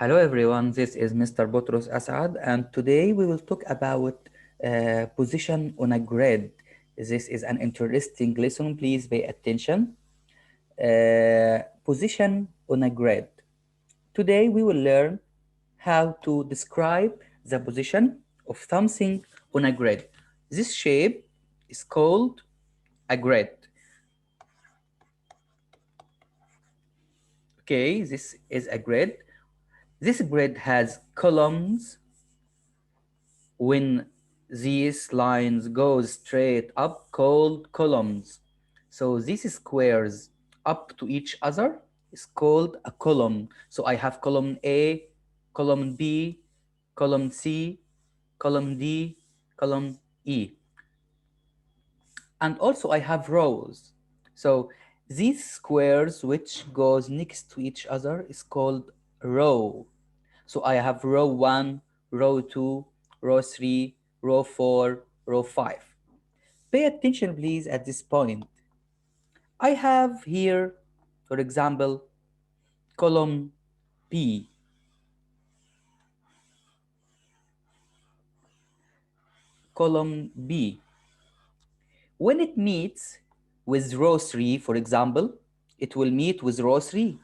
Hello everyone, this is Mr. Botros Asad, and today we will talk about position on a grid. This is an interesting lesson, please pay attention. Position on a grid. Today we will learn how to describe the position of something on a grid. This shape is called a grid. Okay, this is a grid. This grid has columns. When these lines go straight up, called columns. So these squares up to each other is called a column. So I have column A, column B, column C, column D, column E. And also I have rows. So these squares which goes next to each other is called row. So I have row 1, row 2, row 3, row 4, row 5. Pay attention please at this point. I have here, for example, column B. Column B. When it meets with row 3, for example, it will meet with row 3.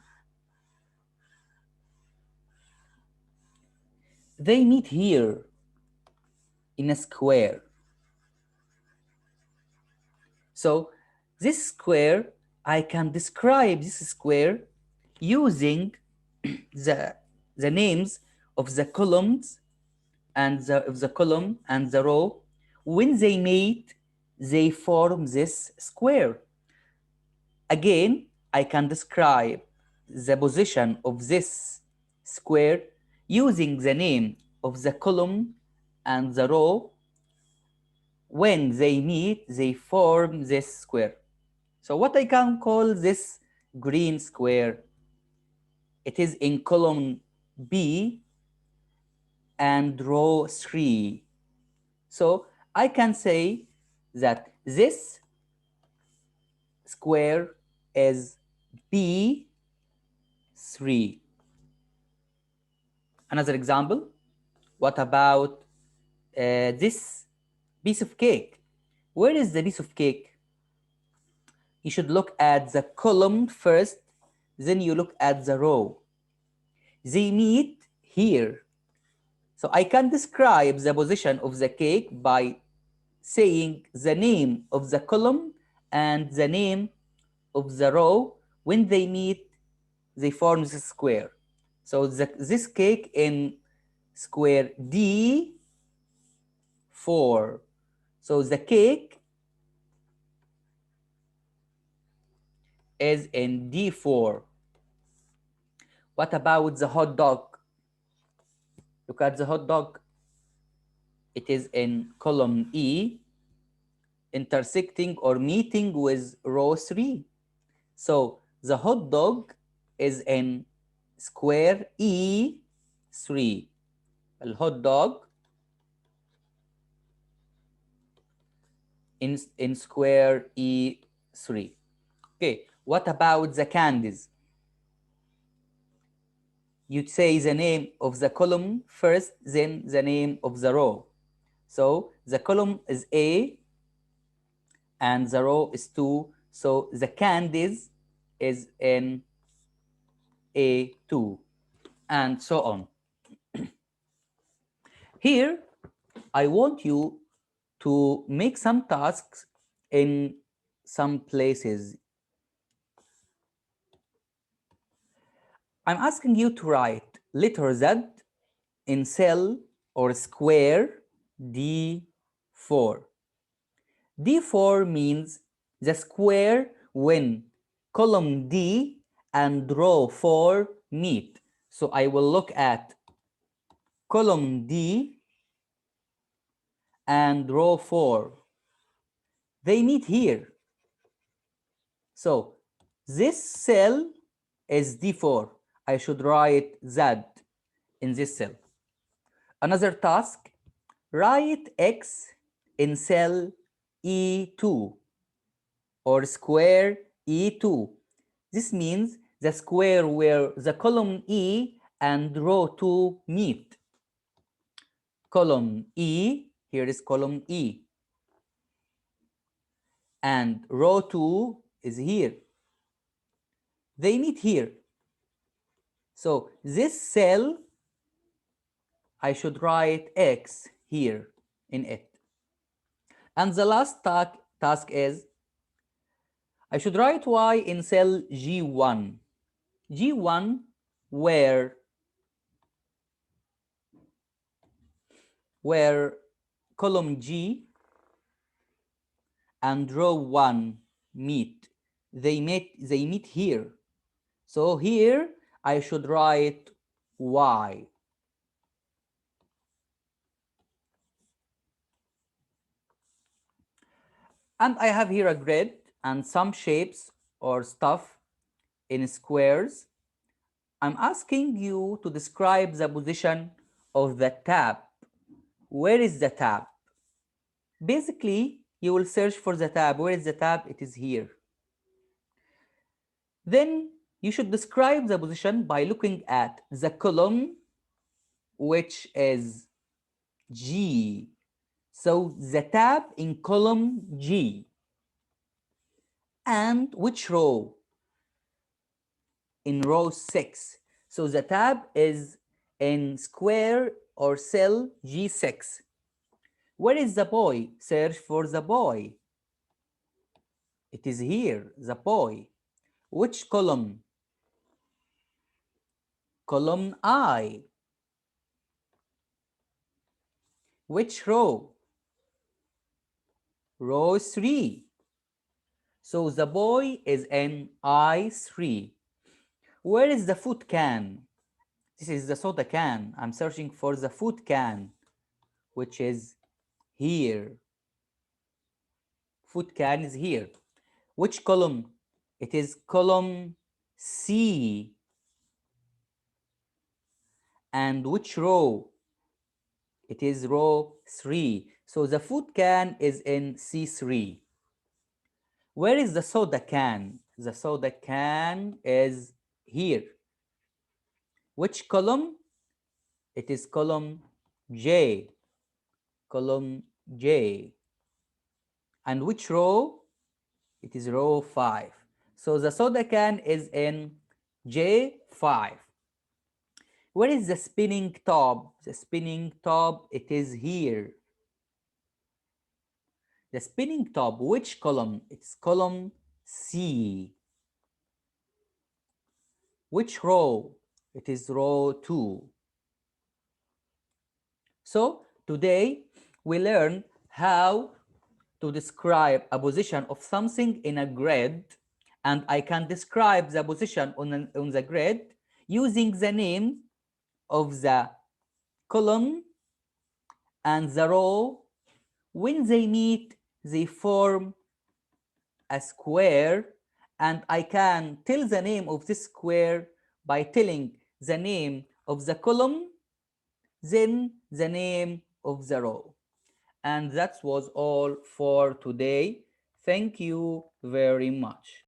They meet here in a square. So this square, I can describe this square using the, the names of the columns and the column and the row. When they meet, they form this square. Again, I can describe the position of this square using the name of the column and the row. When they meet, they form this square. So what I can call this green square, it is in column B and row 3. So I can say that this square is B3. Another example, what about this piece of cake? Where is the piece of cake? You should look at the column first, then you look at the row. They meet here. So I can describe the position of the cake by saying the name of the column and the name of the row. When they meet, they form the square. So this cake in square D4. So the cake is in D4. What about the hot dog? Look at the hot dog. It is in column E, intersecting or meeting with row 3. So the hot dog is in square E3. الهوت dog in square E3. Okay, what about the candies? You say the name of the column first, then the name of the row. So the column is A and the row is 2. So the candies is in A2 and so on. Here, I want you to make some tasks in some places. I'm asking you to write letter Z in cell or square D4. D4 means the square when column D and row 4 meet. So I will look at column D and row 4. They meet here. So this cell is D4. I should write Z in this cell. Another task, write X in cell E2 or square E2. This means the square where the column E and row 2 meet. Column E, here is column E, and row 2 is here. They meet here. So this cell, I should write X here in it. And the last task is, I should write Y in cell G1. G1 where column G and row 1 meet. They meet here. So here I should write Y. And I have here a grid and some shapes or stuff in squares. I'm asking you to describe the position of the tab. Where is the tab? Basically, you will search for the tab. Where is the tab? It is here. Then you should describe the position by looking at the column, which is G. So the tab in column G. And which row? In row 6. So the tab is in square or cell G6. Where is the boy? Search for the boy. It is here, the boy. Which column? Column I. Which row? Row 3. So the boy is in I3. Where is the food can? This is the soda can. I'm searching for the food can, which is here. Food can is here. Which column? It is column C. And which row? It is row 3. So the food can is in C3. Where is the soda can? The soda can is here. Which column? It is column J. Column J. And which row? It is row 5. So the soda can is in J5. Where is the spinning top? The spinning top, it is here. The spinning top, which column? It's column C. Which row? It is row 2. So today we learned how to describe a position of something in a grid, and I can describe the position on the grid using the name of the column and the row. When they meet, they form a square, and I can tell the name of this square by telling the name of the column, then the name of the row. And that was all for today. Thank you very much.